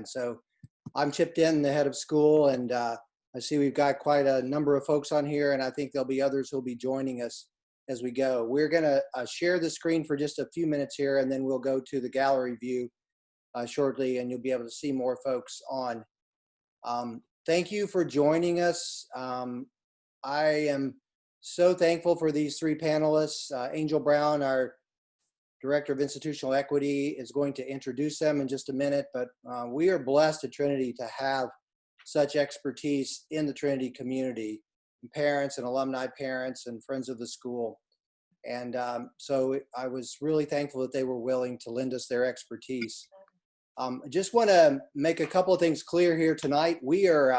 So I'm Chip Den, the head of school, and I see we've got quite a number of folks on here, and I think there'll be others who'll be joining us as we go. We're going to share the screen for just a few minutes here, and then we'll go to the gallery view shortly, and you'll be able to see more folks on. Thank you for joining us. I am so thankful for these three panelists. Angel Brown, our Director of Institutional Equity, is going to introduce them in just a minute, but we are blessed at Trinity to have such expertise in the Trinity community, parents and alumni parents and friends of the school. And so I was really thankful that they were willing to lend us their expertise. I just want to make a couple of things clear here tonight. We're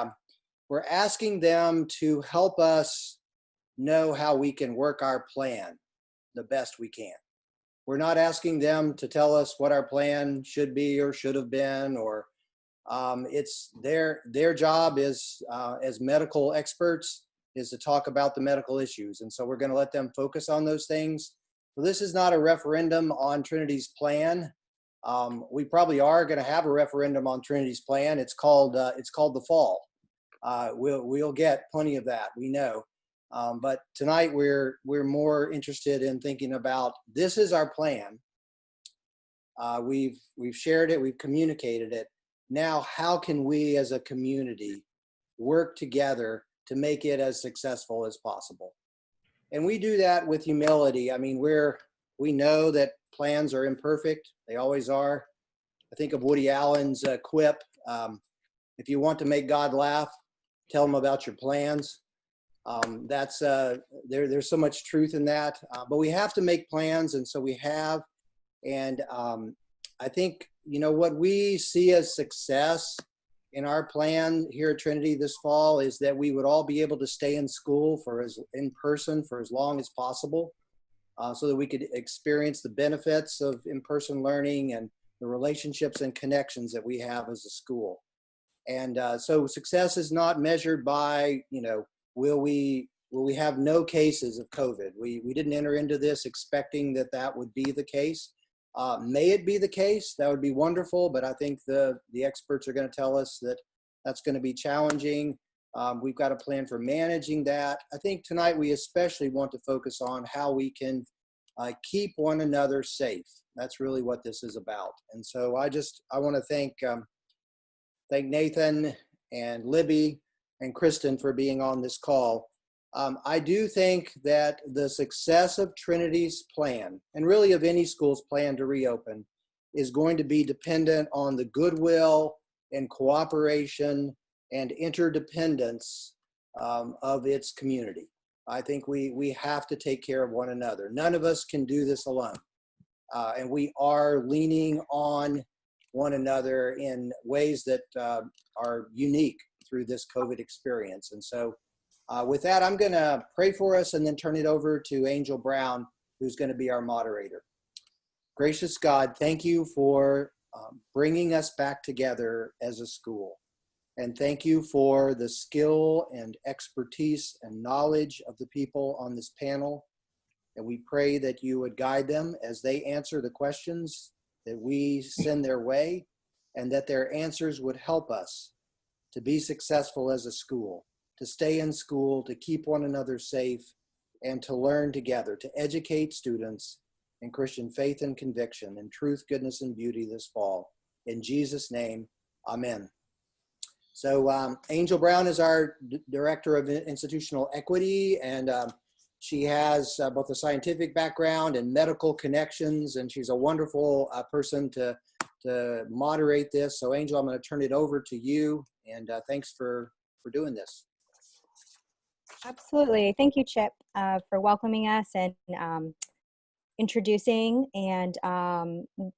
asking them to help us know how we can work our plan the best we can. We're not asking them to tell us what our plan should be or should have been, or it's their job is as medical experts is to talk about the medical issues. And so we're going to let them focus on those things. So this is not a referendum on Trinity's plan. We probably are going to have a referendum on Trinity's plan. It's called the fall. We'll get plenty of that, we know. But tonight we're more interested in thinking about, this is our plan. We've shared it, we've communicated it. Now, how can we as a community work together to make it as successful as possible? And we do that with humility. I mean, we know that plans are imperfect. They always are. I think of Woody Allen's quip, if you want to make God laugh, tell him about your plans. There's so much truth in that, but we have to make plans, and so we have. And I think, you know, what we see as success in our plan here at Trinity this fall is that we would all be able to stay in school in person for as long as possible, so that we could experience the benefits of in-person learning and the relationships and connections that we have as a school. And so success is not measured by, you know, will we have no cases of COVID? We didn't enter into this expecting that would be the case. May it be the case? That would be wonderful, but I think the experts are going to tell us that that's going to be challenging. We've got a plan for managing that. I think tonight we especially want to focus on how we can keep one another safe. That's really what this is about. And so I want to thank Nathan and Libby and Kristen for being on this call. I do think that the success of Trinity's plan, and really of any school's plan to reopen, is going to be dependent on the goodwill and cooperation and interdependence of its community. I think we have to take care of one another. None of us can do this alone. And we are leaning on one another in ways that are unique through this COVID experience. And so with that, I'm going to pray for us and then turn it over to Angel Brown, who's going to be our moderator. Gracious God, thank you for bringing us back together as a school. And thank you for the skill and expertise and knowledge of the people on this panel. And we pray that you would guide them as they answer the questions that we send their way, and that their answers would help us to be successful as a school, to stay in school, to keep one another safe, and to learn together, to educate students in Christian faith and conviction, in truth, goodness, and beauty this fall. In Jesus' name, amen. So Angel Brown is our Director of Institutional Equity, and she has both a scientific background and medical connections, and she's a wonderful person to moderate this. So Angel, I'm going to turn it over to you, and thanks for doing this. Absolutely. Thank you, Chip, for welcoming us and introducing. And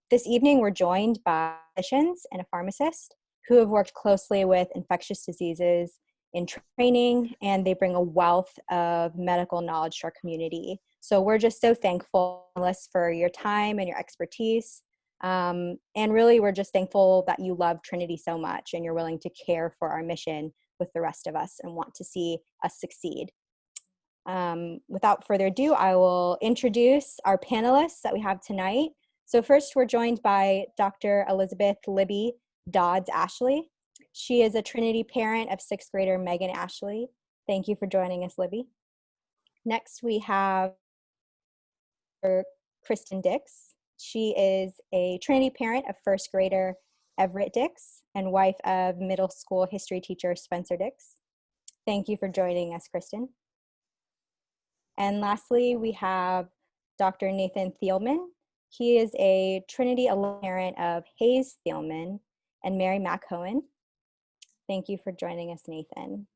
this evening, we're joined by physicians and a pharmacist who have worked closely with infectious diseases in training, and they bring a wealth of medical knowledge to our community. So we're just so thankful, panelists, for your time and your expertise. And really, we're just thankful that you love Trinity so much and you're willing to care for our mission with the rest of us and want to see us succeed. Without further ado, I will introduce our panelists that we have tonight. So first, we're joined by Dr. Elizabeth Libby Dodds Ashley. She is a Trinity parent of 6th grader Megan Ashley. Thank you for joining us, Libby. Next, we have Kristen Dix. She is a Trinity parent of 1st grader Everett Dix and wife of middle school history teacher Spencer Dix. Thank you for joining us, Kristen. And lastly, we have Dr. Nathan Thielman. He is a Trinity parent of Hayes Thielman and Mary McCohen. Thank you for joining us, Nathan.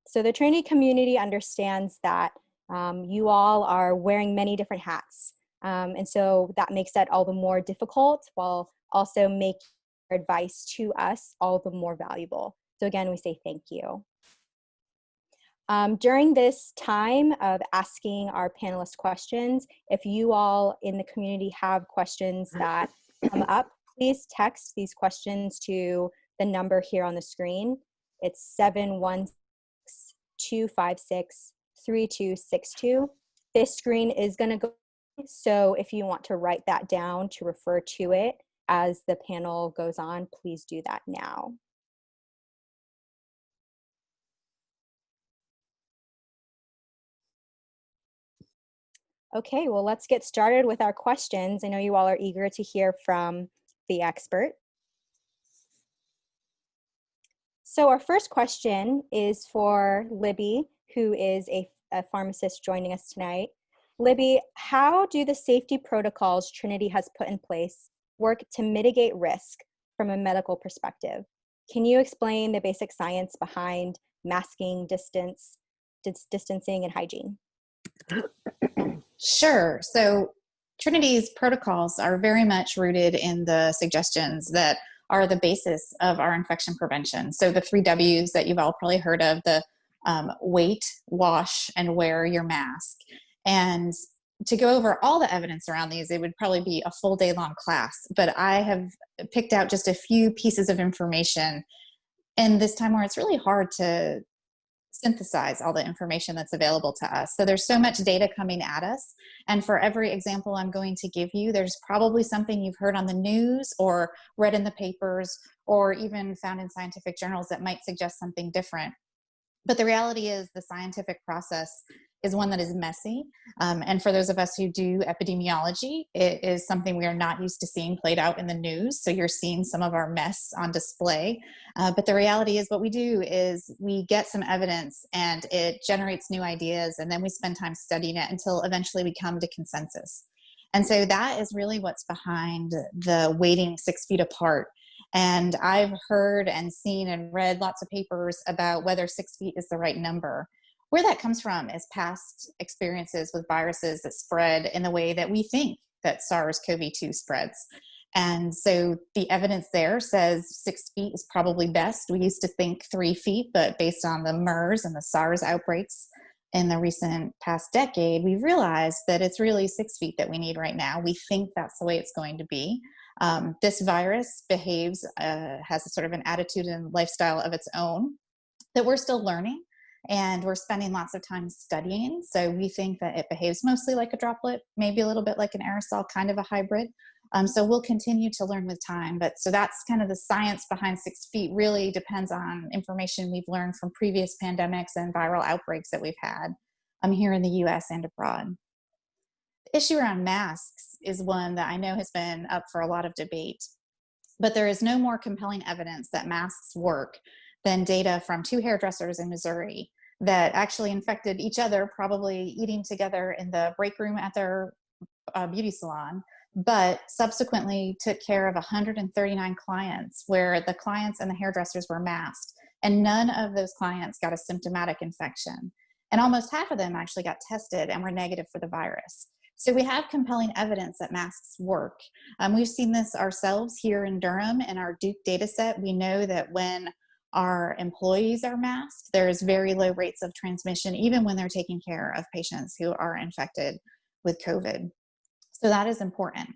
So the Trinity community understands that you all are wearing many different hats. And so that makes that all the more difficult while also making your advice to us all the more valuable. So again, we say thank you. During this time of asking our panelists questions, if you all in the community have questions that come up, please text these questions to the number here on the screen. It's 716-256-3262. This screen is going to go, so if you want to write that down to refer to it as the panel goes on, please do that now. Okay, well, let's get started with our questions. I know you all are eager to hear from the expert. So our first question is for Libby, who is a pharmacist joining us tonight. Libby, how do the safety protocols Trinity has put in place work to mitigate risk from a medical perspective? Can you explain the basic science behind masking, distancing, and hygiene? Sure. So Trinity's protocols are very much rooted in the suggestions that are the basis of our infection prevention. So the 3 W's that you've all probably heard of, the wait, wash, and wear your mask. And to go over all the evidence around these, it would probably be a full day long class, but I have picked out just a few pieces of information in this time where it's really hard to synthesize all the information that's available to us. So there's so much data coming at us. And for every example I'm going to give you, there's probably something you've heard on the news or read in the papers or even found in scientific journals that might suggest something different. But the reality is the scientific process is one that is messy. And for those of us who do epidemiology, it is something we are not used to seeing played out in the news. So you're seeing some of our mess on display. But the reality is what we do is we get some evidence and it generates new ideas. And then we spend time studying it until eventually we come to consensus. And so that is really what's behind the waiting 6 feet apart. And I've heard and seen and read lots of papers about whether 6 feet is the right number. Where that comes from is past experiences with viruses that spread in the way that we think that SARS-CoV-2 spreads. And so the evidence there says 6 feet is probably best. We used to think 3 feet, but based on the MERS and the SARS outbreaks in the recent past decade, we've realized that it's really 6 feet that we need right now. We think that's the way it's going to be. This virus behaves, has a sort of an attitude and lifestyle of its own that we're still learning. And we're spending lots of time studying. So we think that it behaves mostly like a droplet, maybe a little bit like an aerosol, kind of a hybrid. So we'll continue to learn with time. But so that's kind of the science behind 6 feet. Really depends on information we've learned from previous pandemics and viral outbreaks that we've had here in the US and abroad. The issue around masks is one that I know has been up for a lot of debate. But there is no more compelling evidence that masks work than data from 2 hairdressers in Missouri that actually infected each other, probably eating together in the break room at their beauty salon, but subsequently took care of 139 clients where the clients and the hairdressers were masked, and none of those clients got a symptomatic infection. And almost half of them actually got tested and were negative for the virus. So we have compelling evidence that masks work. We've seen this ourselves here in Durham in our Duke data set. We know that when our employees are masked, there's very low rates of transmission, even when they're taking care of patients who are infected with COVID. So that is important.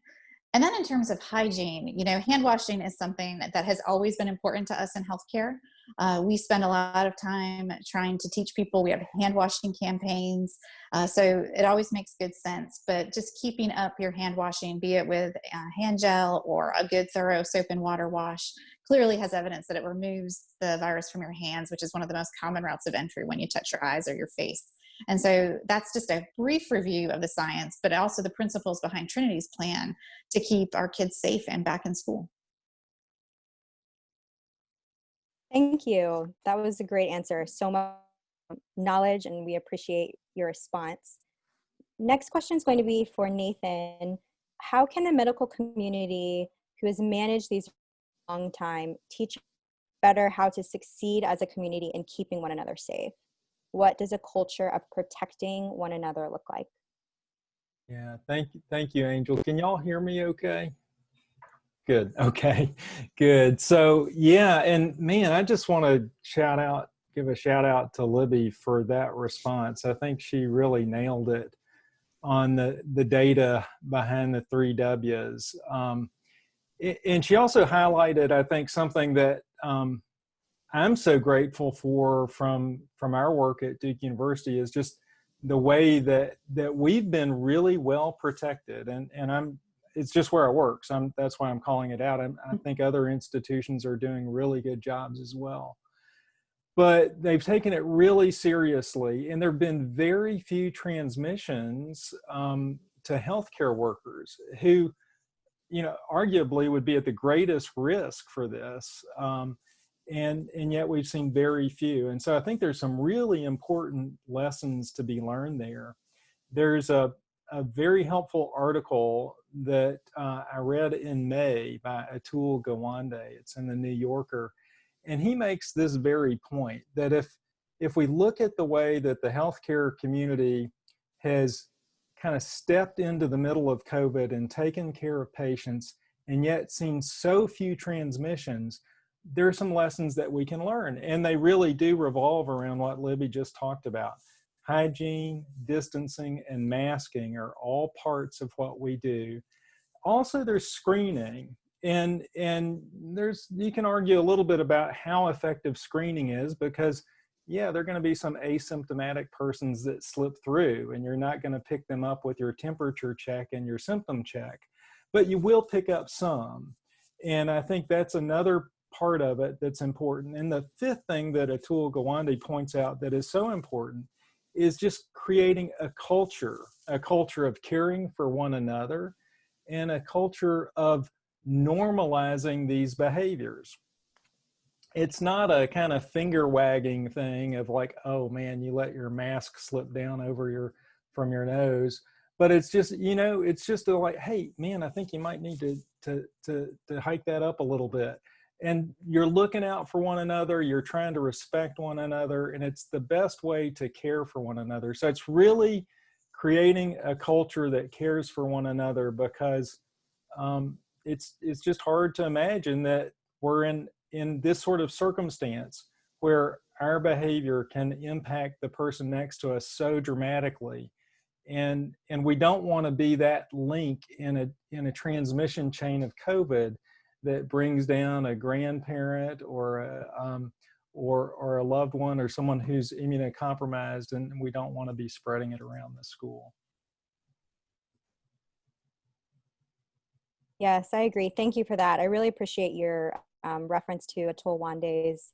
And then in terms of hygiene, you know, hand washing is something that has always been important to us in healthcare. We spend a lot of time trying to teach people. We have hand washing campaigns. So it always makes good sense. But just keeping up your hand washing, be it with hand gel or a good thorough soap and water wash, clearly has evidence that it removes the virus from your hands, which is one of the most common routes of entry when you touch your eyes or your face. And so that's just a brief review of the science, but also the principles behind Trinity's plan to keep our kids safe and back in school. Thank you. That was a great answer. So much knowledge, and we appreciate your response. Next question is going to be for Nathan. How can the medical community who has managed these for a long time teach better how to succeed as a community in keeping one another safe? What does a culture of protecting one another look like? Yeah, thank you, Angel. Can y'all hear me okay? Good, okay, good. So yeah, and man, I just want to give a shout out to Libby for that response. I think she really nailed it on the data behind the 3 W's. And she also highlighted, I think, something that I'm so grateful for from our work at Duke University is just the way that we've been really well protected, and it's just where I work, so that's why I'm calling it out. I think other institutions are doing really good jobs as well, but they've taken it really seriously, and there have been very few transmissions to healthcare workers who, you know, arguably would be at the greatest risk for this. And yet we've seen very few. And so I think there's some really important lessons to be learned there. There's a very helpful article that I read in May by Atul Gawande. It's in the New Yorker. And he makes this very point that if we look at the way that the healthcare community has kind of stepped into the middle of COVID and taken care of patients and yet seen so few transmissions, there are some lessons that we can learn, and they really do revolve around what Libby just talked about. Hygiene, distancing, and masking are all parts of what we do. Also, there's screening, and you can argue a little bit about how effective screening is, because yeah, there are going to be some asymptomatic persons that slip through, and you're not going to pick them up with your temperature check and your symptom check, but you will pick up some. And I think that's another part of it that's important. And the fifth thing that Atul Gawande points out that is so important is just creating a culture of caring for one another and a culture of normalizing these behaviors. It's not a kind of finger wagging thing of like, oh man, you let your mask slip down over from your nose. But it's just, you know, it's just like, hey man, I think you might need to hike that up a little bit. And you're looking out for one another, you're trying to respect one another, and it's the best way to care for one another. So it's really creating a culture that cares for one another, because it's just hard to imagine that we're in this sort of circumstance where our behavior can impact the person next to us so dramatically. And we don't want to be that link in a transmission chain of COVID that brings down a grandparent or a loved one or someone who's immunocompromised, and we don't want to be spreading it around the school. Yes, I agree. Thank you for that. I really appreciate your reference to Atul Gawande's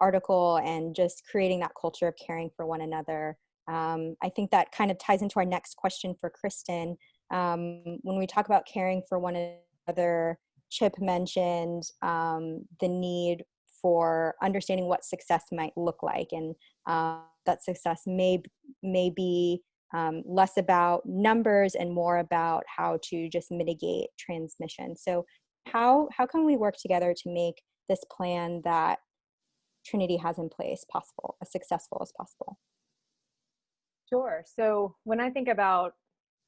article and just creating that culture of caring for one another. I think that kind of ties into our next question for Kristen. When we talk about caring for one another, Chip mentioned the need for understanding what success might look like, and that success may be less about numbers and more about how to just mitigate transmission. So how can we work together to make this plan that Trinity has in place possible, as successful as possible? Sure. So when I think about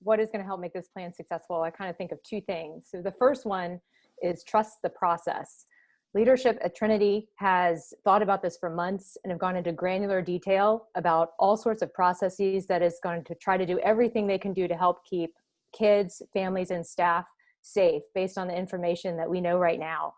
what is going to help make this plan successful, I kind of think of two things. So the first one is trust the process. Leadership at Trinity has thought about this for months and have gone into granular detail about all sorts of processes that is going to try to do everything they can do to help keep kids, families, and staff safe based on the information that we know right now.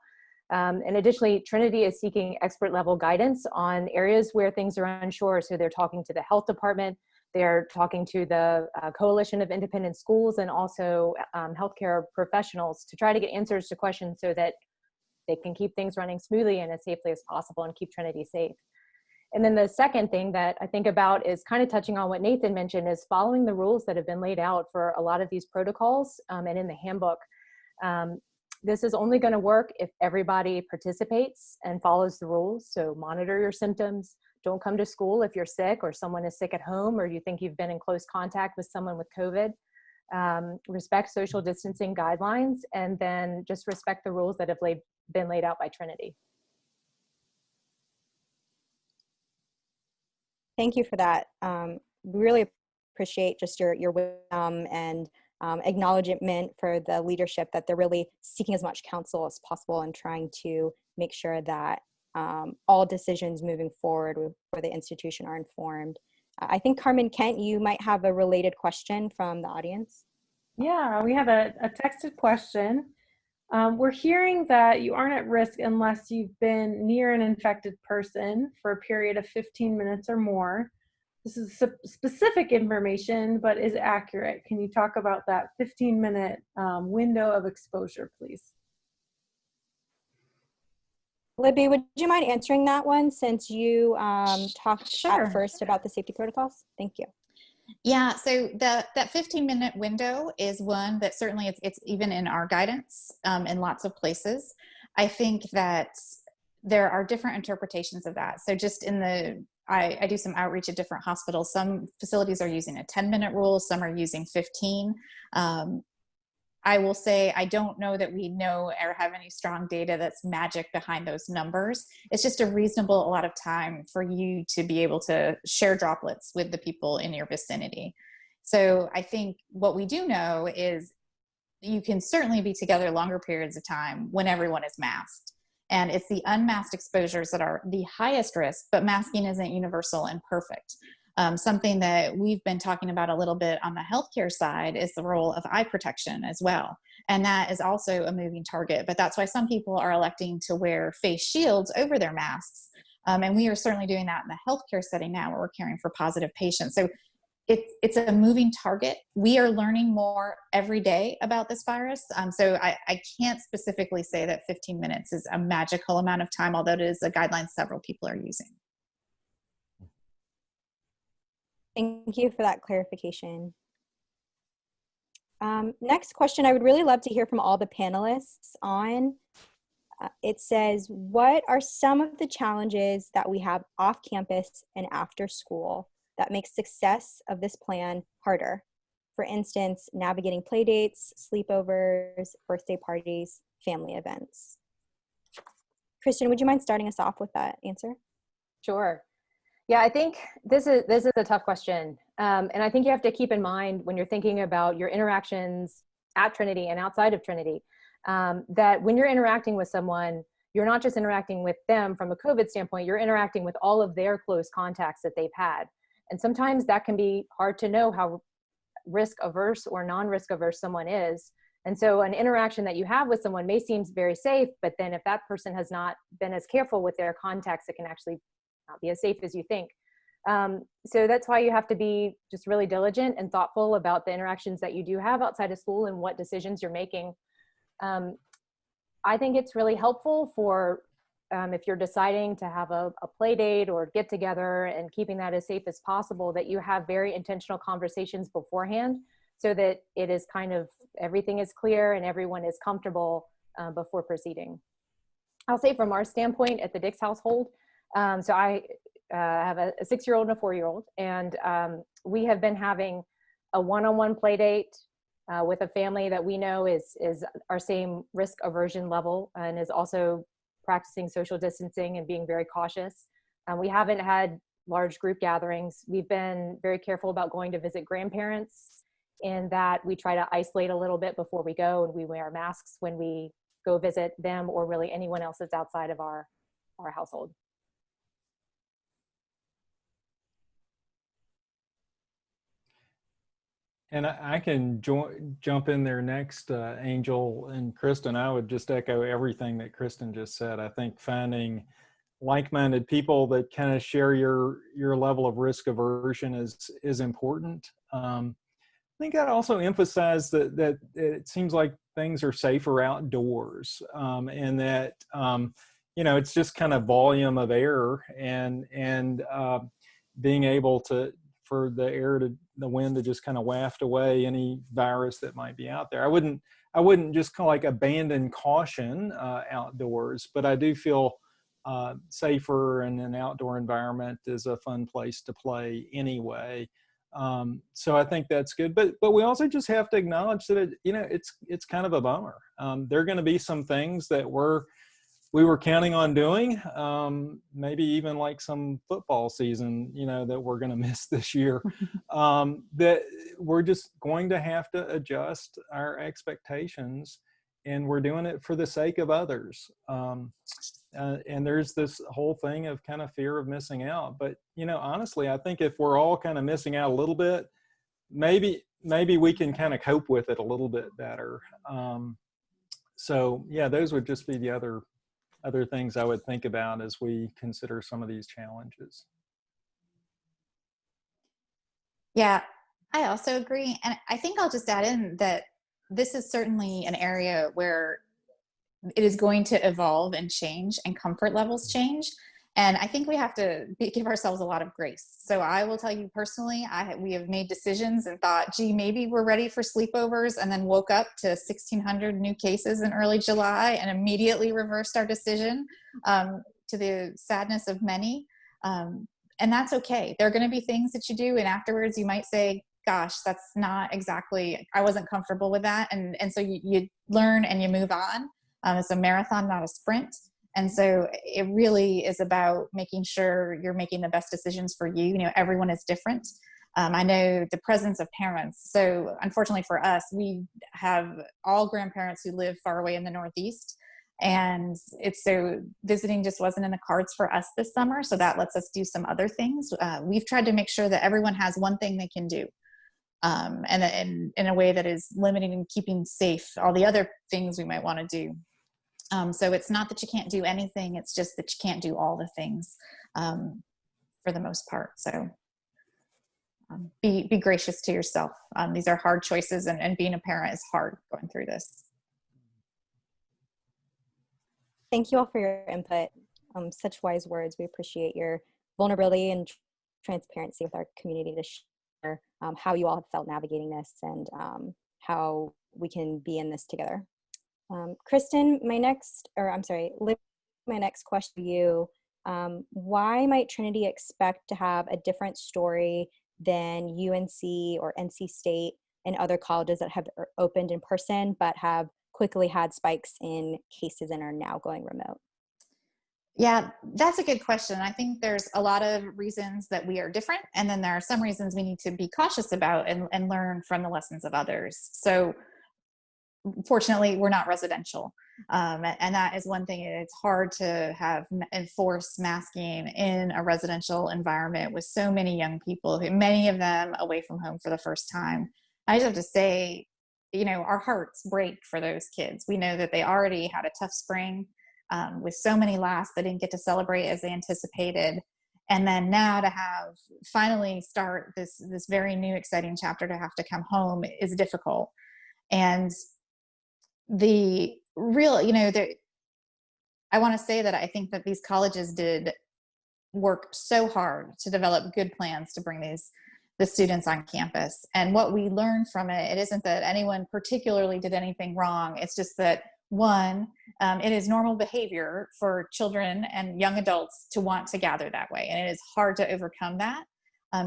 And additionally, Trinity is seeking expert level guidance on areas where things are unsure. So they're talking to the health department, they're talking to the Coalition of Independent Schools, and also healthcare professionals to try to get answers to questions so that they can keep things running smoothly and as safely as possible and keep Trinity safe. And then the second thing that I think about is kind of touching on what Nathan mentioned, is following the rules that have been laid out for a lot of these protocols and in the handbook. This is only going to work if everybody participates and follows the rules. So monitor your symptoms. Don't come to school if you're sick or someone is sick at home or you think you've been in close contact with someone with COVID. Respect social distancing guidelines, and then just respect the rules that have been laid out by Trinity. Thank you for that. We really appreciate just your wisdom and acknowledgement for the leadership, that they're really seeking as much counsel as possible and trying to make sure that all decisions moving forward for the institution are informed. I think Carmen Kent, you might have a related question from the audience. Yeah, we have a texted question. We're hearing that you aren't at risk unless you've been near an infected person for a period of 15 minutes or more. This is specific information, but is accurate. Can you talk about that 15-minute window of exposure, please? Libby, would you mind answering that one, since you talked Sure. at first about the safety protocols? Thank you. Yeah, so that 15-minute window is one that certainly it's even in our guidance in lots of places. I think that there are different interpretations of that. So just I do some outreach at different hospitals. Some facilities are using a 10-minute rule, some are using 15. I will say, I don't know that we know or have any strong data that's magic behind those numbers. It's just a reasonable amount of time for you to be able to share droplets with the people in your vicinity. So I think what we do know is you can certainly be together longer periods of time when everyone is masked. And it's the unmasked exposures that are the highest risk, but masking isn't universal and perfect. Something that we've been talking about a little bit on the healthcare side is the role of eye protection as well. And that is also a moving target, but that's why some people are electing to wear face shields over their masks. And we are certainly doing that in the healthcare setting now, where we're caring for positive patients. So it's a moving target. We are learning more every day about this virus. So I can't specifically say that 15 minutes is a magical amount of time, although it is a guideline several people are using. Thank you for that clarification. Next question, I would really love to hear from all the panelists on. It says, what are some of the challenges that we have off campus and after school that makes success of this plan harder? For instance, navigating play dates, sleepovers, birthday parties, family events. Kristen, would you mind starting us off with that answer? Sure. Yeah, I think this is a tough question. And I think you have to keep in mind when you're thinking about your interactions at Trinity and outside of Trinity, that when you're interacting with someone, you're not just interacting with them from a COVID standpoint, you're interacting with all of their close contacts that they've had. And sometimes that can be hard to know how risk averse or non-risk averse someone is. And so an interaction that you have with someone may seem very safe, but then if that person has not been as careful with their contacts, it can actually not be as safe as you think. So that's why you have to be just really diligent and thoughtful about the interactions that you do have outside of school and what decisions you're making. I think it's really helpful for if you're deciding to have a play date or get together and keeping that as safe as possible, that you have very intentional conversations beforehand so that it is kind of everything is clear and everyone is comfortable before proceeding. I'll say from our standpoint at the Dix household, so I have a 6-year-old and a 4-year-old, and we have been having a one-on-one play date with a family that we know is our same risk aversion level and is also practicing social distancing and being very cautious. We haven't had large group gatherings. We've been very careful about going to visit grandparents, in that we try to isolate a little bit before we go, and we wear masks when we go visit them or really anyone else that's outside of our household. And I can jump in there next, Angel and Kristen. I would just echo everything that Kristen just said. I think finding like-minded people that kind of share your level of risk aversion is important. I think I'd also emphasize that it seems like things are safer outdoors, and that it's just kind of volume of air and being able for the wind to just kind of waft away any virus that might be out there. I wouldn't just kind of like abandon caution outdoors, but I do feel safer in an outdoor environment is a fun place to play anyway. So I think that's good, but we also just have to acknowledge that it's kind of a bummer. There are going to be some things that we were counting on doing, maybe even like some football season, that we're going to miss this year, that we're just going to have to adjust our expectations, and we're doing it for the sake of others. And there's this whole thing of kind of fear of missing out. But, honestly, I think if we're all kind of missing out a little bit, maybe we can kind of cope with it a little bit better. So yeah, those would just be the other things I would think about as we consider some of these challenges. Yeah, I also agree. And I think I'll just add in that this is certainly an area where it is going to evolve and change, and comfort levels change. And I think we have to give ourselves a lot of grace. So I will tell you personally, we have made decisions and thought, gee, maybe we're ready for sleepovers, and then woke up to 1,600 new cases in early July and immediately reversed our decision, to the sadness of many. And that's okay. There are going to be things that you do, and afterwards you might say, gosh, that's not exactly, I wasn't comfortable with that. And so you learn and you move on. It's a marathon, not a sprint. And so it really is about making sure you're making the best decisions for you. Everyone is different. I know the presence of parents. So unfortunately for us, we have all grandparents who live far away in the Northeast. And so visiting just wasn't in the cards for us this summer. So that lets us do some other things. We've tried to make sure that everyone has one thing they can do. And in a way that is limiting and keeping safe all the other things we might want to do. So it's not that you can't do anything, it's just that you can't do all the things, for the most part. So be gracious to yourself. These are hard choices, and being a parent is hard going through this. Thank you all for your input. Such wise words. We appreciate your vulnerability and transparency with our community to share how you all have felt navigating this, and how we can be in this together. Kristen, my next question to you, why might Trinity expect to have a different story than UNC or NC State and other colleges that have opened in person but have quickly had spikes in cases and are now going remote? Yeah, that's a good question. I think there's a lot of reasons that we are different, and then there are some reasons we need to be cautious about and learn from the lessons of others. So fortunately, we're not residential. And that is one thing. It's hard to enforce masking in a residential environment with so many young people, many of them away from home for the first time. I just have to say, our hearts break for those kids. We know that they already had a tough spring, with so many lasts they didn't get to celebrate as they anticipated. And then now to have finally start this very new, exciting chapter to have to come home is difficult. And the real, I want to say that I think that these colleges did work so hard to develop good plans to bring the students on campus. And what we learned from it isn't that anyone particularly did anything wrong. It's just that, one, it is normal behavior for children and young adults to want to gather that way. And it is hard to overcome that.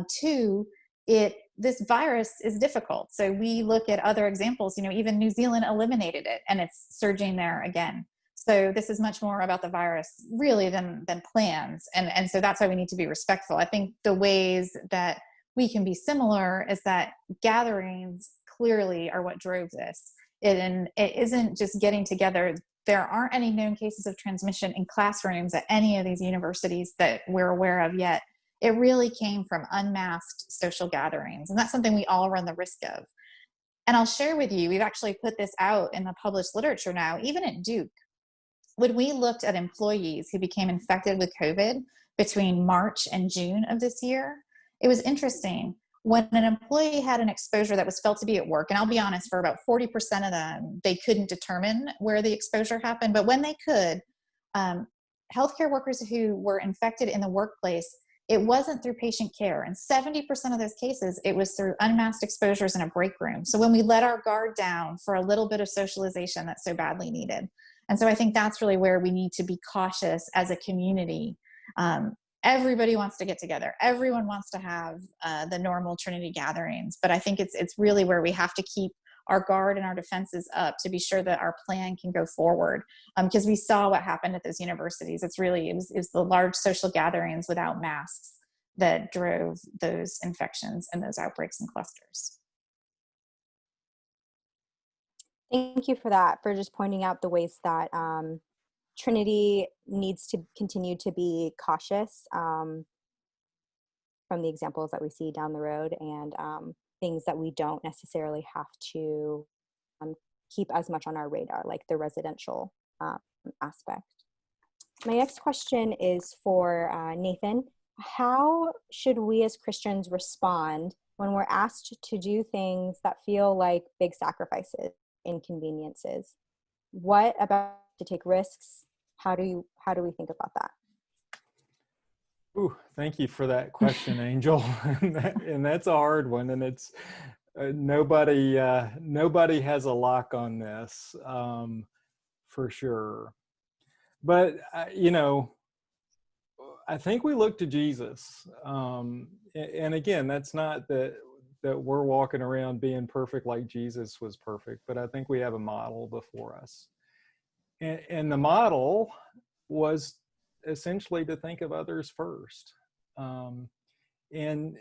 Two, this virus is difficult. So we look at other examples, even New Zealand eliminated it and it's surging there again. So this is much more about the virus really than plans. And so that's why we need to be respectful. I think the ways that we can be similar is that gatherings clearly are what drove this. It isn't just getting together. There aren't any known cases of transmission in classrooms at any of these universities that we're aware of yet. It really came from unmasked social gatherings. And that's something we all run the risk of. And I'll share with you, we've actually put this out in the published literature now, even at Duke. When we looked at employees who became infected with COVID between March and June of this year, it was interesting. When an employee had an exposure that was felt to be at work, and I'll be honest, for about 40% of them, they couldn't determine where the exposure happened, but when they could, healthcare workers who were infected in the workplace, it wasn't through patient care. In 70% of those cases, it was through unmasked exposures in a break room. So when we let our guard down for a little bit of socialization that's so badly needed. And so I think that's really where we need to be cautious as a community. Everybody wants to get together. Everyone wants to have the normal Trinity gatherings, but I think it's really where we have to keep our guard and our defenses up to be sure that our plan can go forward. Because we saw what happened at those universities. It was the large social gatherings without masks that drove those infections and those outbreaks and clusters. Thank you for that, for just pointing out the ways that Trinity needs to continue to be cautious from the examples that we see down the road, and things that we don't necessarily have to keep as much on our radar, like the residential aspect. My next question is for Nathan. How should we as Christians respond when we're asked to do things that feel like big sacrifices, inconveniences? What about to take risks? How do we think about that? Ooh, thank you for that question, Angel. And that's a hard one. And it's nobody has a lock on this for sure. But I think we look to Jesus. And again, that's not that we're walking around being perfect like Jesus was perfect, but I think we have a model before us. And the model was essentially to think of others first. And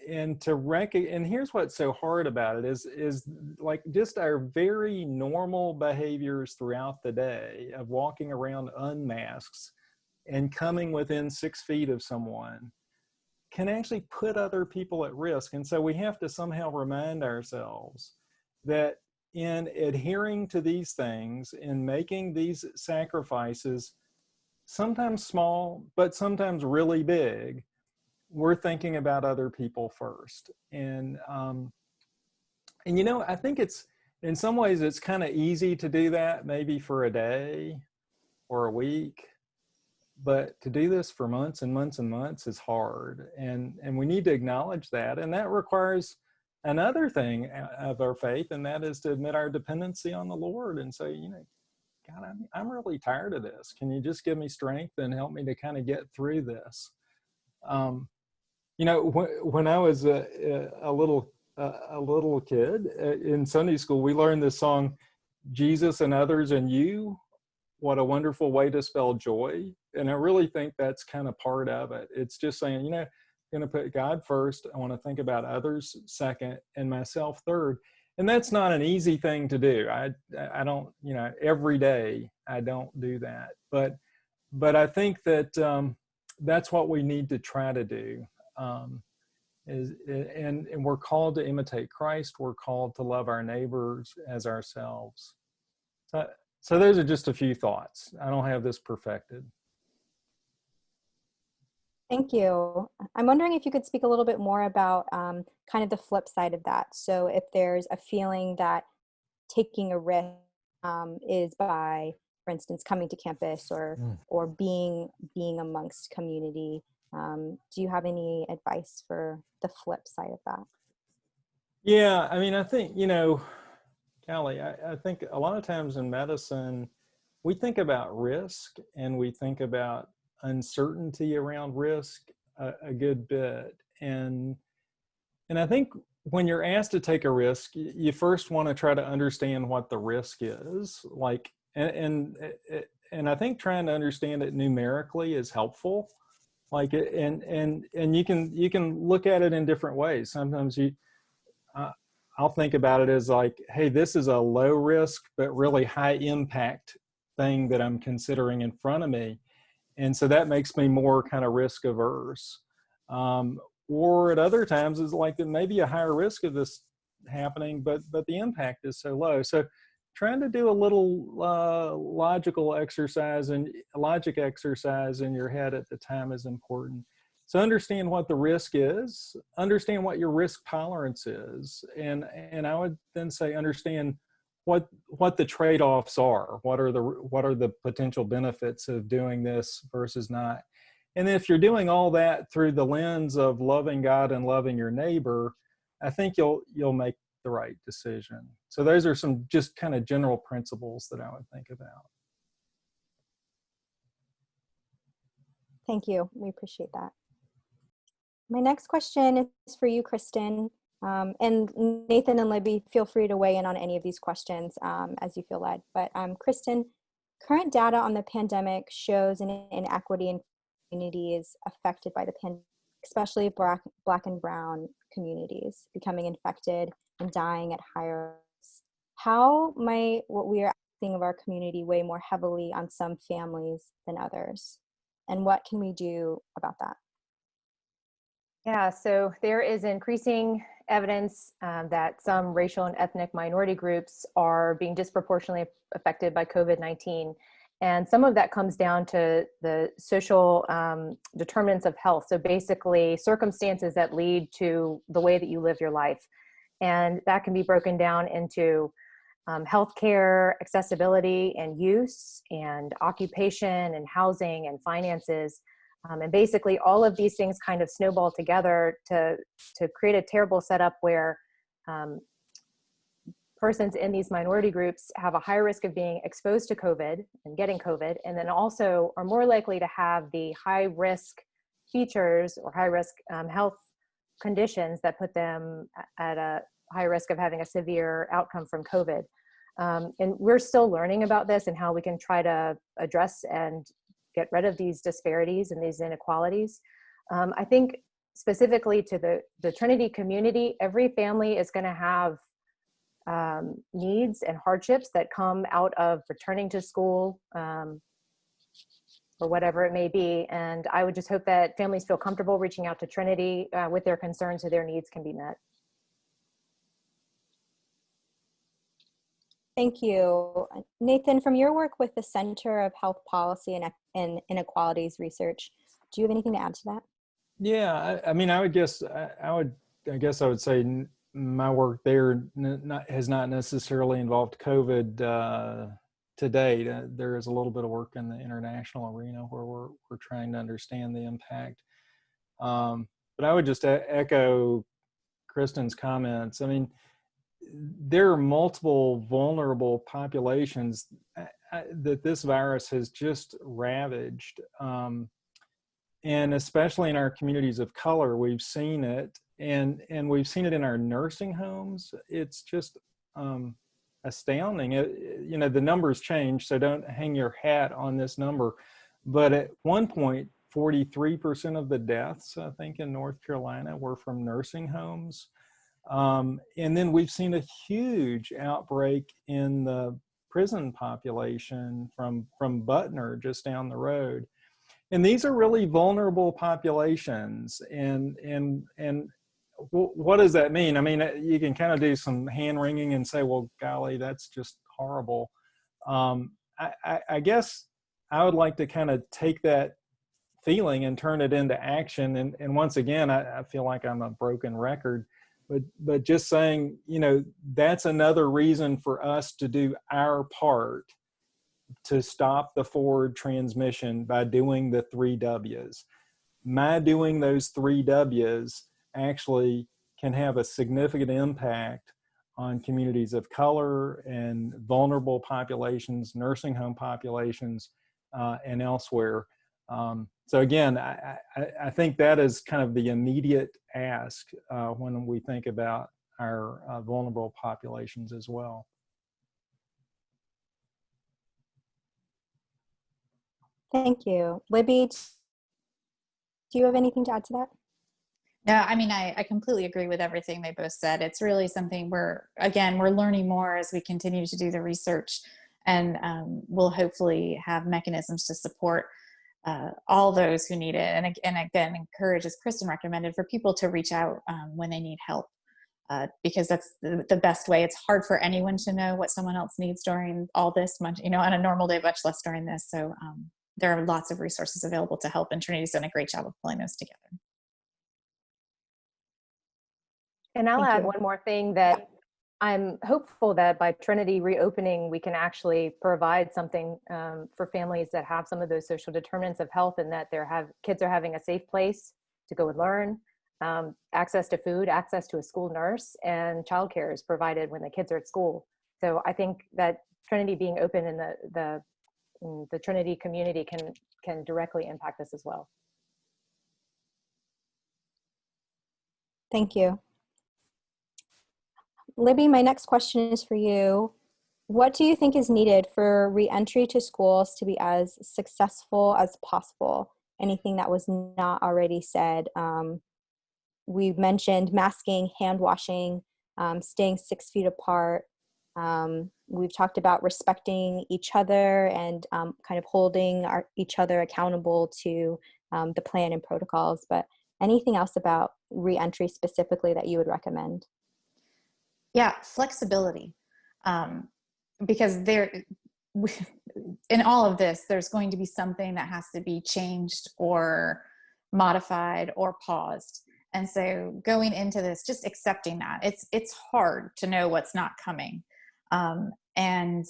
here's what's so hard about it is like just our very normal behaviors throughout the day of walking around unmasked and coming within 6 feet of someone can actually put other people at risk. And so we have to somehow remind ourselves that in adhering to these things, in making these sacrifices, sometimes small, but sometimes really big, we're thinking about other people first. And I think it's, in some ways, it's kind of easy to do that maybe for a day or a week, but to do this for months and months and months is hard. And we need to acknowledge that. And that requires another thing of our faith, and that is to admit our dependency on the Lord and say, God, I'm really tired of this. Can you just give me strength and help me to kind of get through this? When I was a little kid in Sunday school, we learned this song, Jesus and Others and You. What a wonderful way to spell joy. And I really think that's kind of part of it. It's just saying, I'm going to put God first. I want to think about others second and myself third. And that's not an easy thing to do. I don't, every day I don't do that. But I think that that's what we need to try to do. And we're called to imitate Christ. We're called to love our neighbors as ourselves. So those are just a few thoughts. I don't have this perfected. Thank you. I'm wondering if you could speak a little bit more about kind of the flip side of that. So if there's a feeling that taking a risk is by, for instance, coming to campus or being amongst community, do you have any advice for the flip side of that? Yeah, I think, Callie, I think a lot of times in medicine, we think about risk and we think about uncertainty around risk a good bit. And I think when you're asked to take a risk, you first want to try to understand what the risk is. And I think trying to understand it numerically is helpful. And you can look at it in different ways. Sometimes I'll think about it as like, hey, this is a low risk, but really high impact thing that I'm considering in front of me. And so that makes me more kind of risk averse. Or at other times it's like maybe a higher risk of this happening, but the impact is so low. So trying to do a little logic exercise in your head at the time is important. So understand what the risk is, understand what your risk tolerance is, and I would then say understand what the trade-offs are. What are the potential benefits of doing this versus not? And if you're doing all that through the lens of loving God and loving your neighbor, I think you'll make the right decision. So those are some just kind of general principles that I would think about. Thank you. We appreciate that. My next question is for you, Kristen. And Nathan and Libby, feel free to weigh in on any of these questions as you feel led. But Kristen, current data on the pandemic shows an inequity in communities affected by the pandemic, especially Black and Brown communities becoming infected and dying at higher rates. How might what we are asking of our community weigh more heavily on some families than others? And what can we do about that? Yeah, so there is increasing evidence that some racial and ethnic minority groups are being disproportionately affected by COVID-19. And some of that comes down to the social determinants of health. So basically circumstances that lead to the way that you live your life. And that can be broken down into healthcare, accessibility and use, and occupation and housing and finances. And basically all of these things kind of snowball together to create a terrible setup where persons in these minority groups have a higher risk of being exposed to COVID and getting COVID, and then also are more likely to have the high risk features or high risk health conditions that put them at a high risk of having a severe outcome from COVID. And we're still learning about this and how we can try to address and get rid of these disparities and these inequalities. I think specifically to the Trinity community, every family is going to have needs and hardships that come out of returning to school or whatever it may be. And I would just hope that families feel comfortable reaching out to Trinity with their concerns so their needs can be met. Thank you. Nathan, from your work with the Center of Health Policy and Inequalities Research, do you have anything to add to that? Yeah, I mean, I guess I would say my work there has not necessarily involved COVID to date. There is a little bit of work in the international arena where we're trying to understand the impact. But I would just echo Kristen's comments. I mean, there are multiple vulnerable populations that this virus has just ravaged. And especially in our communities of color, we've seen it, and we've seen it in our nursing homes. It's just astounding. You know, the numbers change, so don't hang your hat on this number. But at one point, 43% of the deaths, I think, in North Carolina were from nursing homes. And then we've seen a huge outbreak in the prison population from Butner, just down the road. And these are really vulnerable populations. And what does that mean? I mean, you can kind of do some hand wringing and say, well, golly, that's just horrible. I guess I would like to kind of take that feeling and turn it into action. And once again, I feel like I'm a broken record, but just saying, you know, that's another reason for us to do our part to stop the forward transmission by doing the 3 W's. My doing those 3 W's actually can have a significant impact on communities of color and vulnerable populations, nursing home populations, and elsewhere. So again, I think that is kind of the immediate ask when we think about our vulnerable populations as well. Thank you. Libby, do you have anything to add to that? No, I mean, I completely agree with everything they both said. It's really something we're learning more as we continue to do the research, and we'll hopefully have mechanisms to support all those who need it. And again, encourage, as Kristen recommended, for people to reach out when they need help because that's the best way. It's hard for anyone to know what someone else needs during all this, much, on a normal day, much less during this. So there are lots of resources available to help, and Trinity's done a great job of pulling those together. And I'll Thank add you. one more thing, that I'm hopeful that by Trinity reopening, we can actually provide something for families that have some of those social determinants of health, and that kids are having a safe place to go and learn, access to food, access to a school nurse, and childcare is provided when the kids are at school. So I think that Trinity being open in the Trinity community can directly impact this as well. Thank you. Libby, my next question is for you. What do you think is needed for re-entry to schools to be as successful as possible? Anything that was not already said? We mentioned masking, hand washing, staying 6 feet apart. We've talked about respecting each other and kind of holding each other accountable to the plan and protocols. But anything else about re-entry specifically that you would recommend? Yeah, flexibility. Because in all of this, there's going to be something that has to be changed or modified or paused. And so going into this, just accepting that it's hard to know what's not coming. And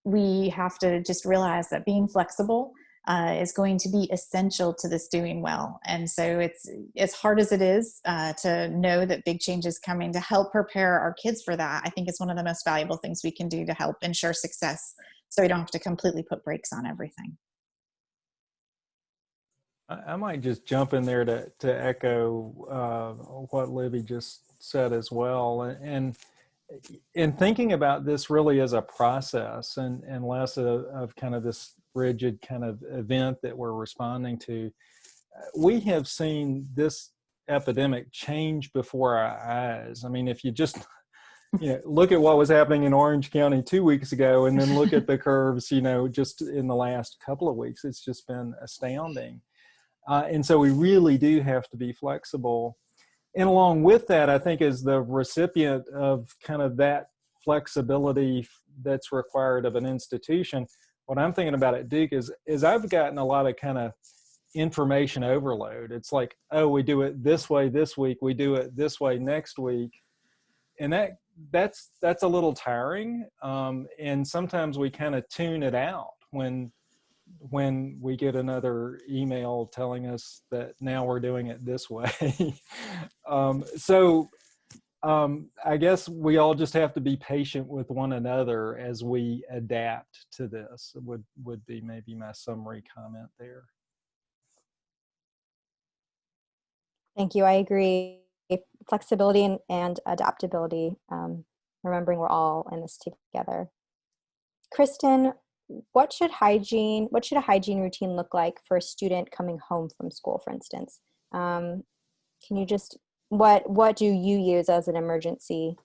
we have to just realize that being flexible is going to be essential to this doing well. And so it's as hard as it is to know that big change is coming, to help prepare our kids for that. I think it's one of the most valuable things we can do to help ensure success, so we don't have to completely put brakes on everything. I might just jump in there to echo what Libby just said as well. And in thinking about this really as a process and less of kind of this rigid kind of event that we're responding to, we have seen this epidemic change before our eyes. I mean, if you just look at what was happening in Orange County 2 weeks ago, and then look at the curves, just in the last couple of weeks, it's just been astounding. And so we really do have to be flexible. And along with that, I think as the recipient of kind of that flexibility that's required of an institution, what I'm thinking about at Duke is I've gotten a lot of kind of information overload. It's like, oh, we do it this way this week, we do it this way next week. And that's a little tiring. And sometimes we kind of tune it out when we get another email telling us that now we're doing it this way. I guess we all just have to be patient with one another as we adapt to this, would be maybe my summary comment there. Thank you. I agree. Flexibility and adaptability. Remembering we're all in this together. Kristen, what should a hygiene routine look like for a student coming home from school, for instance? Can you just, what do you use as an emergency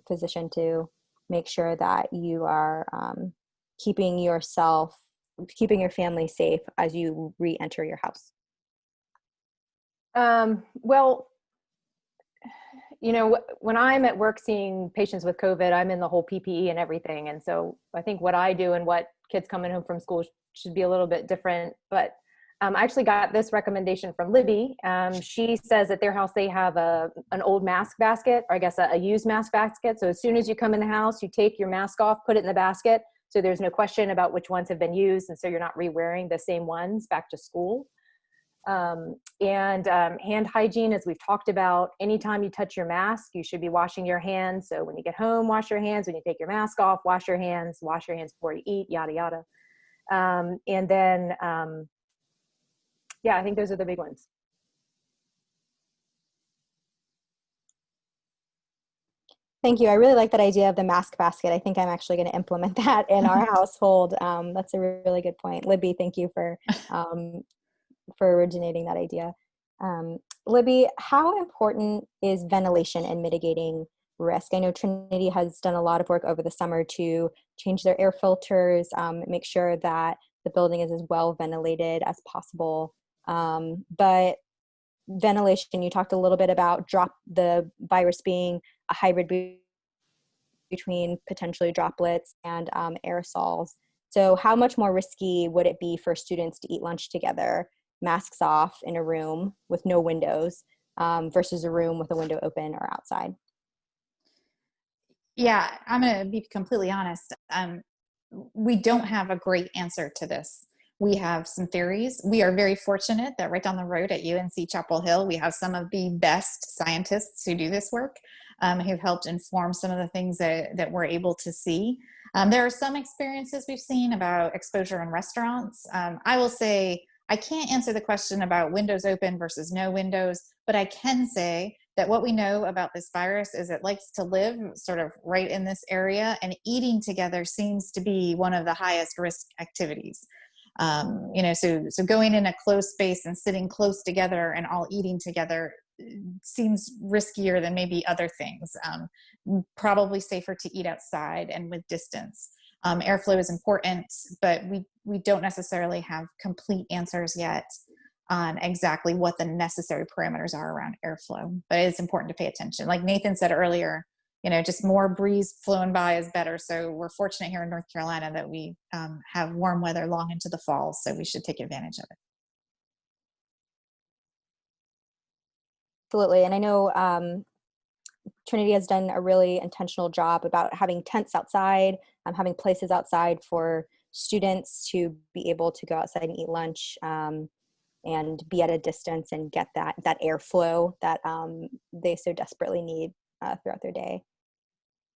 physician to make sure that you are keeping your family safe as you re-enter your house? Well, when I'm at work seeing patients with COVID, I'm in the whole PPE and everything. And so I think what I do and what kids coming home from school should be a little bit different. But I actually got this recommendation from Libby. She says at their house, they have an old mask basket, or I guess a used mask basket. So as soon as you come in the house, you take your mask off, put it in the basket. So there's no question about which ones have been used. And so you're not re-wearing the same ones back to school. Hand hygiene, as we've talked about, anytime you touch your mask, you should be washing your hands. So when you get home, wash your hands. When you take your mask off, wash your hands before you eat, yada, yada. Yeah, I think those are the big ones. Thank you. I really like that idea of the mask basket. I think I'm actually going to implement that in our household. That's a really good point. Libby, thank you for originating that idea. Libby, how important is ventilation in mitigating risk? I know Trinity has done a lot of work over the summer to change their air filters, make sure that the building is as well ventilated as possible. But ventilation, you talked a little bit about the virus being a hybrid between potentially droplets and aerosols. So how much more risky would it be for students to eat lunch together, masks off in a room with no windows, versus a room with a window open or outside? Yeah, I'm going to be completely honest. We don't have a great answer to this. We have some theories. We are very fortunate that right down the road at UNC Chapel Hill, we have some of the best scientists who do this work, who've helped inform some of the things that we're able to see. There are some experiences we've seen about exposure in restaurants. I will say, I can't answer the question about windows open versus no windows, but I can say that what we know about this virus is it likes to live sort of right in this area, and eating together seems to be one of the highest risk activities. So going in a closed space and sitting close together and all eating together seems riskier than maybe other things. Probably safer to eat outside and with distance. Airflow is important, but we don't necessarily have complete answers yet on exactly what the necessary parameters are around airflow. But it's important to pay attention. Like Nathan said earlier, just more breeze flowing by is better. So we're fortunate here in North Carolina that we have warm weather long into the fall, so we should take advantage of it. Absolutely. And I know Trinity has done a really intentional job about having tents outside, having places outside for students to be able to go outside and eat lunch, and be at a distance and get that airflow that they so desperately need throughout their day.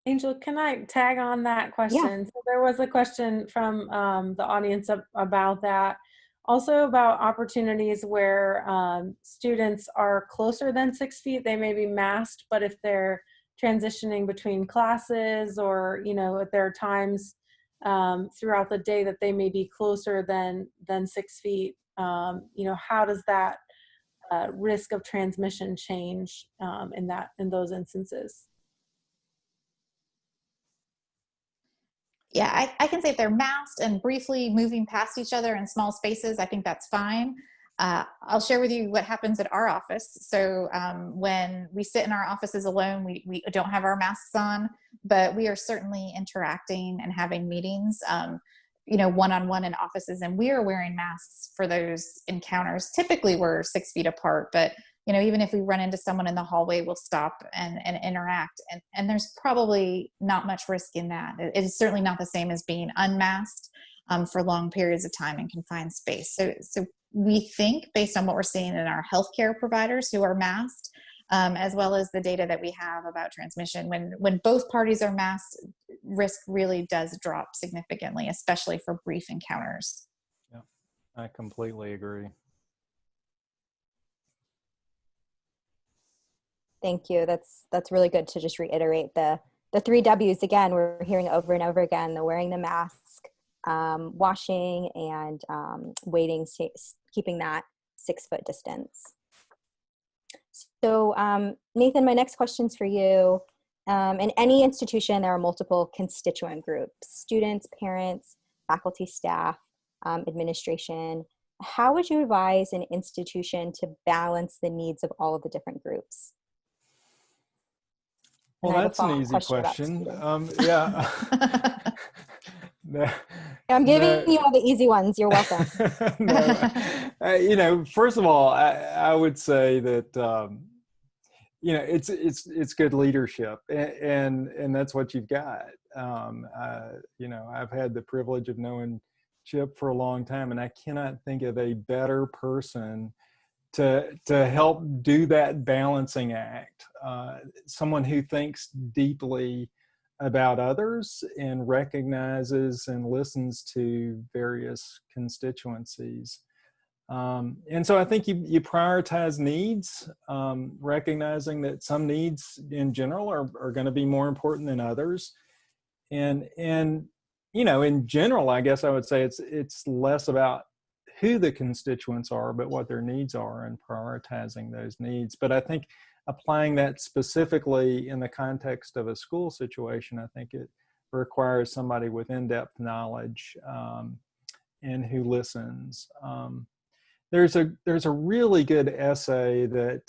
Angel, can I tag on that question? Yeah. So there was a question from the audience about that. Also about opportunities where students are closer than 6 feet. They may be masked, but if they're transitioning between classes, or if there are times throughout the day that they may be closer than 6 feet, how does that risk of transmission change in those instances? Yeah, I can say if they're masked and briefly moving past each other in small spaces, I think that's fine. I'll share with you what happens at our office. So when we sit in our offices alone, we don't have our masks on, but we are certainly interacting and having meetings, one-on-one in offices, and we are wearing masks for those encounters. Typically we're 6 feet apart, but even if we run into someone in the hallway, we'll stop and interact. And there's probably not much risk in that. It is certainly not the same as being unmasked for long periods of time in confined space. So we think, based on what we're seeing in our healthcare providers who are masked, as well as the data that we have about transmission, when both parties are masked, risk really does drop significantly, especially for brief encounters. Yeah, I completely agree. Thank you. That's really good to just reiterate the 3 W's again. We're hearing over and over again: the wearing the mask, washing, and waiting, keeping that 6 foot distance. So Nathan, my next question's for you. In any institution, there are multiple constituent groups: students, parents, faculty, staff, administration. How would you advise an institution to balance the needs of all of the different groups? Well, that's an easy question. Yeah. I'm giving you all the easy ones. You're welcome. No, first of all, I would say that it's good leadership, and that's what you've got. I've had the privilege of knowing Chip for a long time, and I cannot think of a better person to help do that balancing act. Someone who thinks deeply about others and recognizes and listens to various constituencies. And so I think you prioritize needs, recognizing that some needs in general are going to be more important than others. And in general, I guess I would say it's less about who the constituents are, but what their needs are, and prioritizing those needs. But I think applying that specifically in the context of a school situation, I think it requires somebody with in-depth knowledge and who listens. There's a really good essay that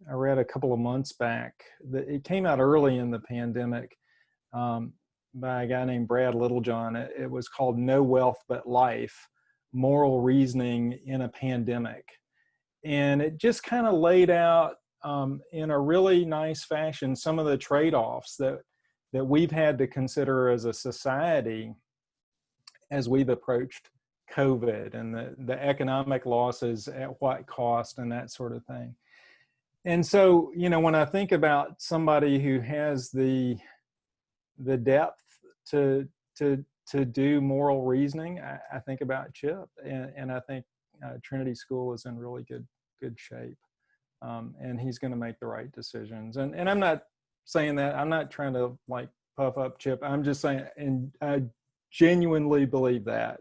I read a couple of months back that it came out early in the pandemic by a guy named Brad Littlejohn. It was called No Wealth But Life, Moral Reasoning in a Pandemic. And it just kind of laid out in a really nice fashion some of the trade-offs that we've had to consider as a society as we've approached COVID, and the economic losses at what cost and that sort of thing. And so, you know, when I think about somebody who has the depth to do moral reasoning, I think about Chip, and I think Trinity School is in really good shape, and he's going to make the right decisions. And I'm not saying that, I'm not trying to like puff up Chip. I'm just saying, and I genuinely believe that.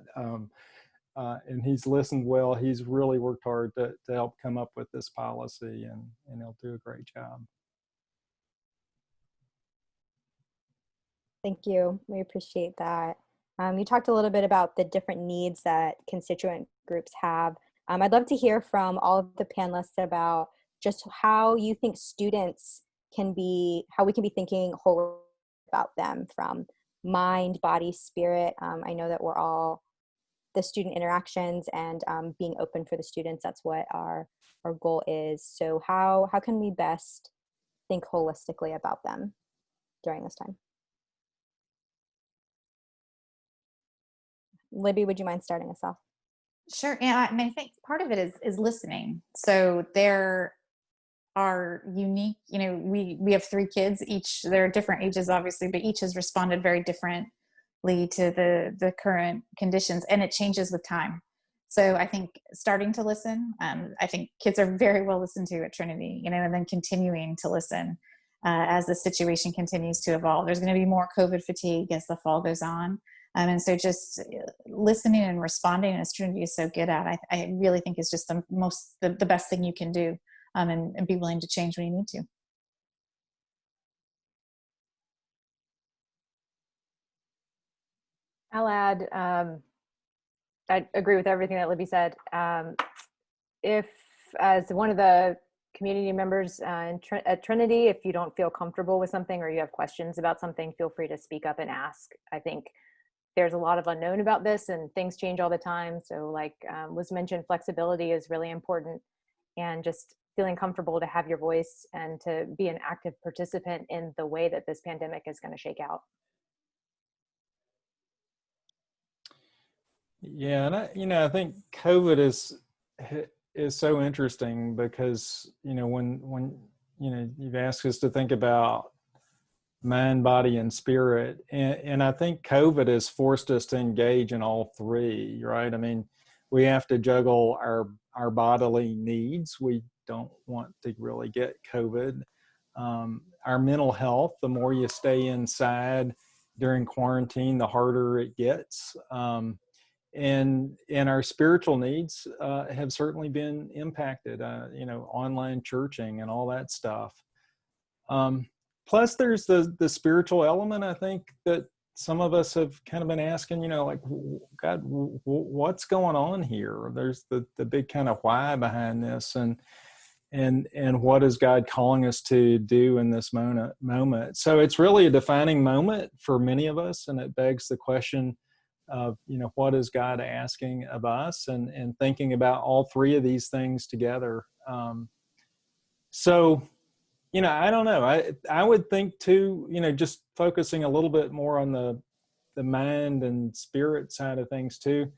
And he's listened well. He's really worked hard to help come up with this policy, and he'll do a great job. Thank you. We appreciate that. You talked a little bit about the different needs that constituent groups have. I'd love to hear from all of the panelists about just how you think students how we can be thinking whole about them, from mind, body, spirit. I know that we're all the student interactions and being open for the students. That's what our goal is. So how can we best think holistically about them during this time? Libby, would you mind starting us off? Sure. Yeah, I mean, I think part of it is listening. So there are unique, you know, we have 3 kids, each, they're different ages, obviously, but each has responded very differently to the current conditions, and it changes with time. So I think starting to listen, I think kids are very well listened to at Trinity, you know, and then continuing to listen as the situation continues to evolve. There's going to be more COVID fatigue as the fall goes on. And so just listening and responding, as Trinity is so good at, I really think is just the best thing you can do, and be willing to change when you need to. I'll add, I agree with everything that Libby said. If, as one of the community members at Trinity, if you don't feel comfortable with something or you have questions about something, feel free to speak up and ask. I think there's a lot of unknown about this, and things change all the time. So like was mentioned, flexibility is really important, and just feeling comfortable to have your voice and to be an active participant in the way that this pandemic is going to shake out. Yeah, and I think COVID is so interesting because, you know, when you know, you've asked us to think about mind, body, and spirit, and I think COVID has forced us to engage in all 3, right? I mean, we have to juggle our bodily needs. We don't want to really get COVID. Our mental health, the more you stay inside during quarantine, the harder it gets. And our spiritual needs have certainly been impacted, you know, online churching and all that stuff. Plus there's the spiritual element, I think, that some of us have kind of been asking, you know, like, God, what's going on here? There's the big kind of why behind this, and what is God calling us to do in this moment? So it's really a defining moment for many of us, and it begs the question of, you know, what is God asking of us, and thinking about all 3 of these things together. So, you know, I don't know. I would think too, you know, just focusing a little bit more on the mind and spirit side of things too.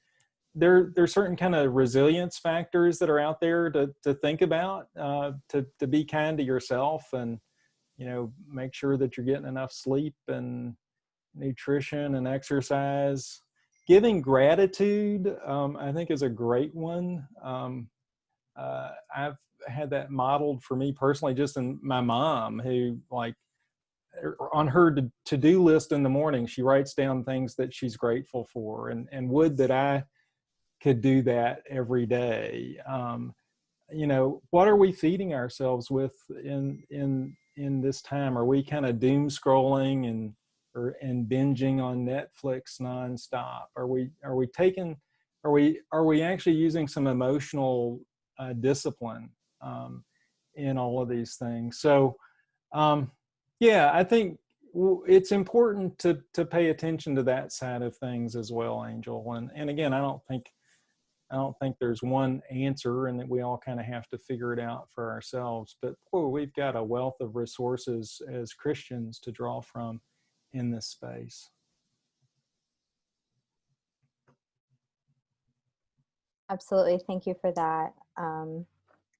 There's certain kind of resilience factors that are out there to think about, to be kind to yourself, and, you know, make sure that you're getting enough sleep and nutrition and exercise. Giving gratitude, I think, is a great one. I've had that modeled for me personally, just in my mom, who, like, on her to-do list in the morning, she writes down things that she's grateful for, and would that I could do that every day. You know, what are we feeding ourselves with in this time? Are we kind of doom scrolling and binging on Netflix nonstop? Are we actually using some emotional discipline? in all of these things. So, yeah, I think it's important to pay attention to that side of things as well, Angel. And again, I don't think there's one answer, and that we all kind of have to figure it out for ourselves. But boy, we've got a wealth of resources as Christians to draw from in this space. Absolutely. Thank you for that.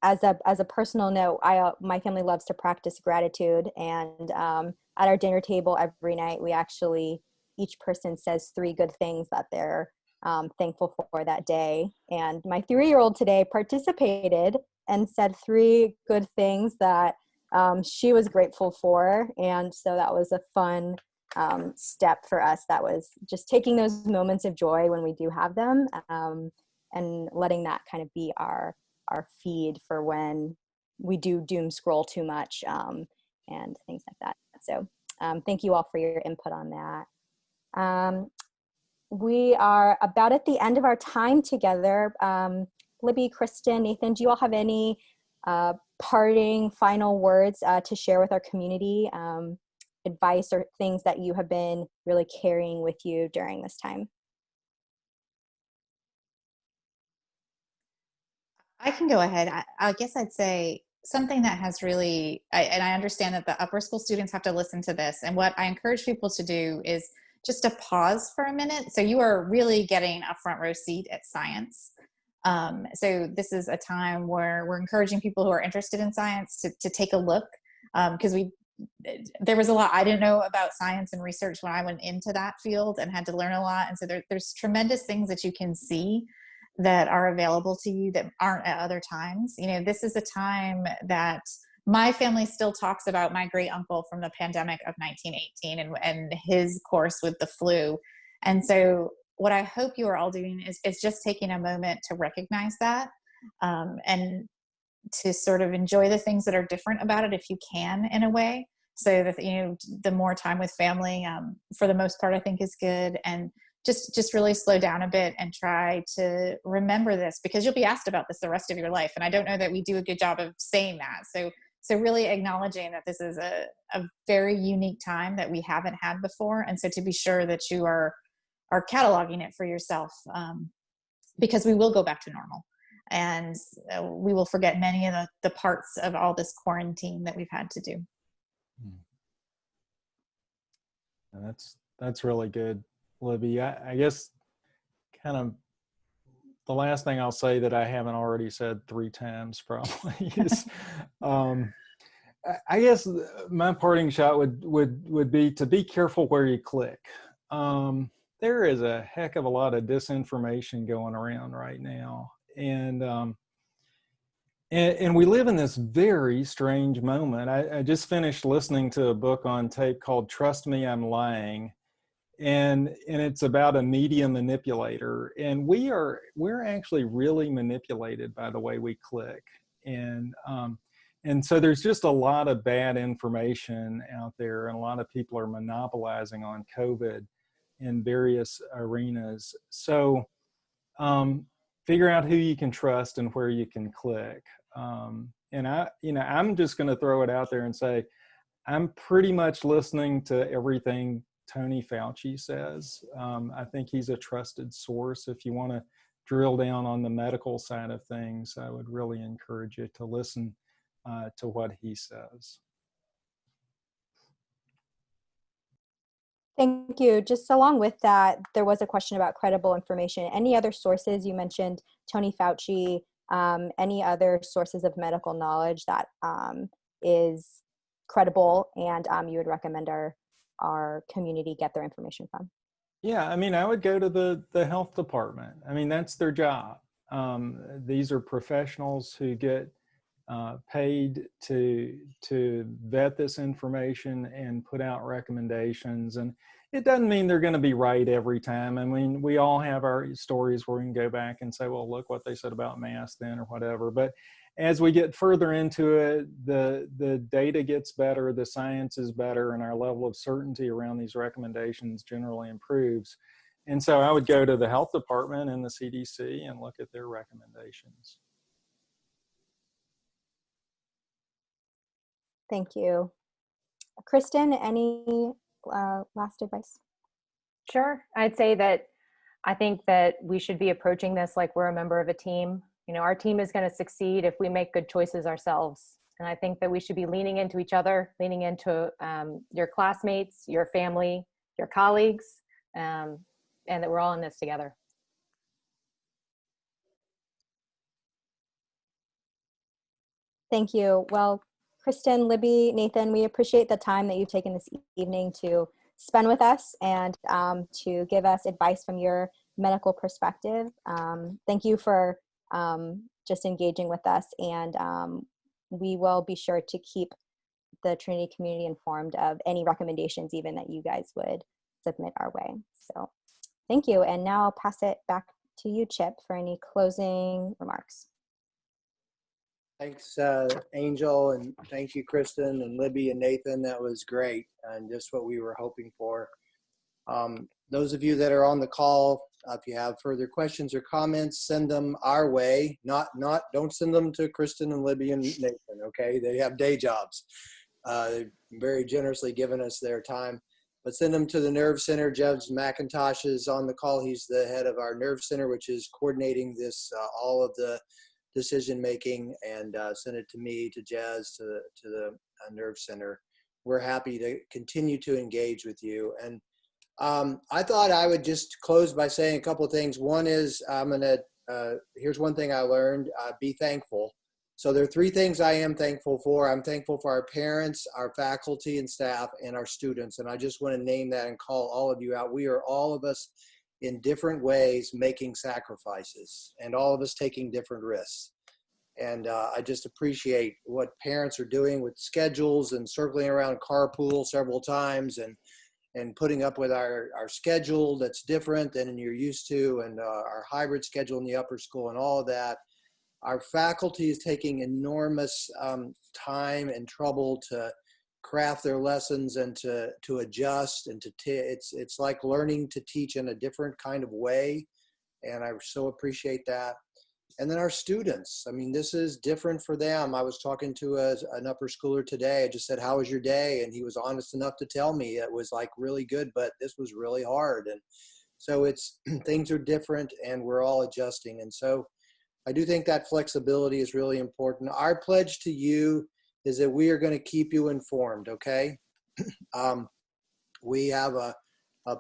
As a personal note, my family loves to practice gratitude, and at our dinner table every night, we actually, each person says 3 good things that they're thankful for that day. And my 3-year-old today participated and said 3 good things that she was grateful for, and so that was a fun step for us. That was just taking those moments of joy when we do have them, and letting that kind of be our feed for when we do doom scroll too much, and things like that. So thank you all for your input on that. We are about at the end of our time together. Libby, Kristen, Nathan, do you all have any parting final words to share with our community, advice or things that you have been really carrying with you during this time? I can go ahead. I guess I'd say something that has really, and I understand that the upper school students have to listen to this. And what I encourage people to do is just to pause for a minute. So you are really getting a front row seat at science. So this is a time where we're encouraging people who are interested in science to take a look, because there was a lot I didn't know about science and research when I went into that field and had to learn a lot. And so there's tremendous things that you can see that are available to you that aren't at other times. You know, this is a time that my family still talks about my great uncle from the pandemic of 1918 and his course with the flu. And so what I hope you are all doing is just taking a moment to recognize that, and to sort of enjoy the things that are different about it if you can, in a way. So that, you know, the more time with family, for the most part, I think is good. And just really slow down a bit and try to remember this, because you'll be asked about this the rest of your life. And I don't know that we do a good job of saying that. So really acknowledging that this is a very unique time that we haven't had before. And so to be sure that you are cataloging it for yourself, because we will go back to normal. And we will forget many of the parts of all this quarantine that we've had to do. And that's really good, Libby. I guess kind of the last thing I'll say that I haven't already said 3 times probably is, I guess my parting shot would be to be careful where you click. There is a heck of a lot of disinformation going around right now. And we live in this very strange moment. I just finished listening to a book on tape called Trust Me, I'm Lying. And it's about a media manipulator. And we're actually really manipulated by the way we click. And so there's just a lot of bad information out there, and a lot of people are monopolizing on COVID in various arenas. So figure out who you can trust and where you can click. And I'm just going to throw it out there and say, I'm pretty much listening to everything Tony Fauci says. I think he's a trusted source. If you want to drill down on the medical side of things, I would really encourage you to listen to what he says. Thank you. Just along with that, there was a question about credible information. Any other sources? You mentioned Tony Fauci. Any other sources of medical knowledge that is credible and you would recommend our community get their information from? Yeah, I mean, I would go to the health department. I mean, that's their job. These are professionals who get paid to vet this information and put out recommendations. And it doesn't mean they're going to be right every time. I mean, we all have our stories where we can go back and say, well, look what they said about masks then or whatever. But as we get further into it, the data gets better, the science is better, and our level of certainty around these recommendations generally improves. And so I would go to the health department and the CDC and look at their recommendations. Thank you. Kristen, any last advice? Sure. I'd say that I think that we should be approaching this like we're a member of a team. You know, our team is going to succeed if we make good choices ourselves. And I think that we should be leaning into each other, leaning into your classmates, your family, your colleagues, and that we're all in this together. Thank you. Well, Kristen, Libby, Nathan, we appreciate the time that you've taken this evening to spend with us and to give us advice from your medical perspective. Thank you for just engaging with us, and we will be sure to keep the Trinity community informed of any recommendations even that you guys would submit our way. So thank you. And now I'll pass it back to you, Chip, for any closing remarks. Thanks, Angel, and thank you, Kristen and Libby and Nathan. That was great and just what we were hoping for. Those of you that are on the call, if you have further questions or comments, send them our way. Don't send them to Kristen and Libby and Nathan, okay? They have day jobs. They've very generously given us their time. But send them to the Nerve Center. Judge McIntosh is on the call. He's the head of our Nerve Center, which is coordinating this, all of the decision making, and send it to me, to Jazz, to the Nerve Center. We're happy to continue to engage with you. And I thought I would just close by saying a couple of things. One is here's one thing I learned, be thankful. So there are three things I am thankful for. I'm thankful for our parents, our faculty and staff, and our students. And I just want to name that and call all of you out. We are all of us in different ways making sacrifices, and all of us taking different risks. And I just appreciate what parents are doing with schedules and circling around carpool several times and putting up with our schedule that's different than you're used to, and our hybrid schedule in the upper school and all of that. Our faculty is taking enormous time and trouble to craft their lessons and to adjust, and it's like learning to teach in a different kind of way, and I so appreciate that. And then our students, I mean, this is different for them. I was talking to an upper schooler today. I just said, how was your day? And he was honest enough to tell me it was like really good, but this was really hard. And so it's things are different, and we're all adjusting. And so I do think that flexibility is really important. Our pledge to you is that we are going to keep you informed, okay? We have a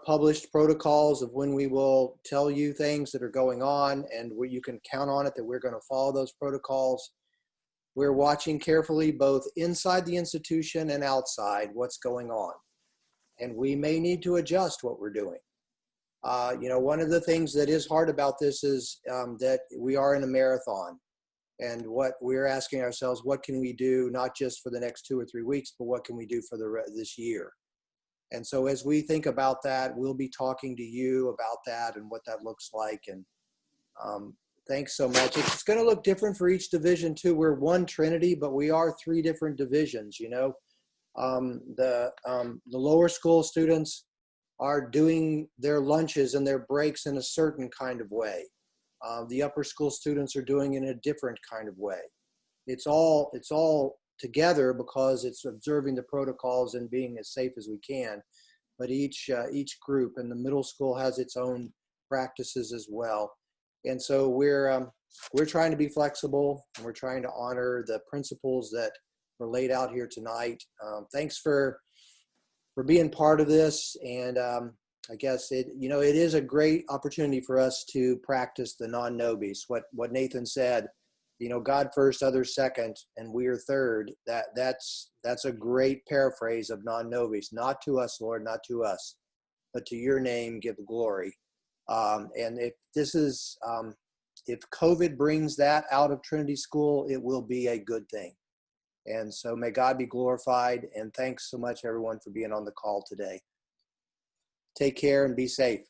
published protocols of when we will tell you things that are going on, and where you can count on it that we're going to follow those protocols. We're watching carefully both inside the institution and outside what's going on, and we may need to adjust what we're doing. You know, one of the things that is hard about this is that we are in a marathon, and what we're asking ourselves, what can we do not just for the next 2 or 3 weeks, but what can we do for this year? And so as we think about that, we'll be talking to you about that and what that looks like. And thanks so much. It's going to look different for each division too. We're one Trinity, but we are 3 different divisions. You know, the lower school students are doing their lunches and their breaks in a certain kind of way. The upper school students are doing it in a different kind of way. It's all together because it's observing the protocols and being as safe as we can. But each group, and the middle school has its own practices as well. And so we're trying to be flexible, and we're trying to honor the principles that were laid out here tonight. Thanks for being part of this. And I guess it is a great opportunity for us to practice the non-nobis. What Nathan said, you know, God first, others second, and we are third. That's a great paraphrase of non-nobis. Not to us, Lord, not to us, but to your name give glory. And if COVID brings that out of Trinity School, it will be a good thing. And so may God be glorified. And thanks so much, everyone, for being on the call today. Take care and be safe.